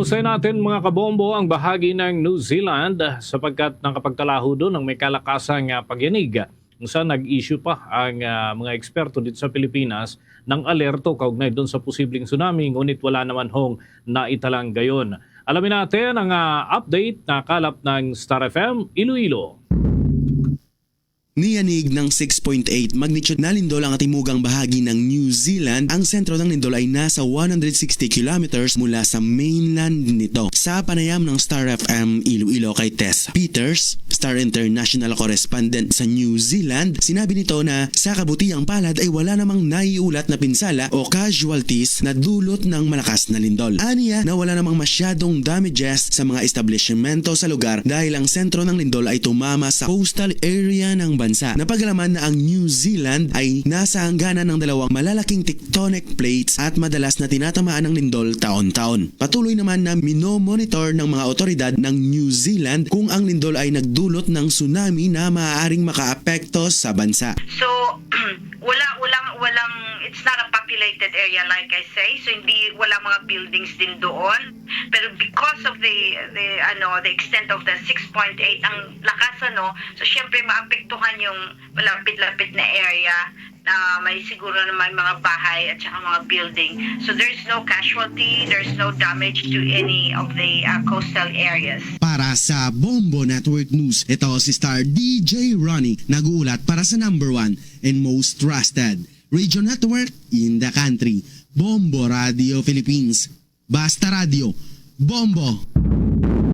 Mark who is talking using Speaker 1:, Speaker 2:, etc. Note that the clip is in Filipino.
Speaker 1: Kumustahin natin mga kabombo ang bahagi ng New Zealand sapagkat nakapagtalaho doon ng may kalakasang pagyanig kung saan nag-issue pa ang mga eksperto dito sa Pilipinas ng alerto kaugnay doon sa posibleng tsunami, ngunit wala naman hong naitalang gayon. Alamin natin ang update na kalap ng Star FM Iloilo.
Speaker 2: Niyanig ng 6.8 magnitude na lindol ang timugang bahagi ng New Zealand. Ang sentro ng lindol ay nasa 160 kilometers mula sa mainland nito. Sa panayam ng Star FM Iloilo kay Tess Peters, Star International Correspondent sa New Zealand, sinabi nito na sa kabutihang palad ay wala namang naiulat na pinsala o casualties na dulot ng malakas na lindol. Aniya na wala namang masyadong damages sa mga establishmento sa lugar dahil ang sentro ng lindol ay tumama sa coastal area ng bansa. Napagalaman na ang New Zealand ay nasa hangganan ng dalawang malalaking tectonic plates at madalas na tinatamaan ng lindol taon-taon. Patuloy naman na minomonitor ng mga otoridad ng New Zealand kung ang lindol ay nagdulot ng tsunami na maaaring makaapekto sa bansa.
Speaker 3: So, walang it's not a populated area like I say. So walang mga buildings din doon. Pero because of the extent of the 6.8 ang lakas so syempre maapektuhan yung malapit-lapit na area na may siguro naman mga bahay at saka mga building. So there's no casualty, there's no damage to any of the coastal areas.
Speaker 2: Para sa Bombo Network News, ito si Star DJ Ronnie, nag-uulat para sa number 1 and most trusted radio network in the country, Bombo Radio Philippines. Basta Radio, Bombo!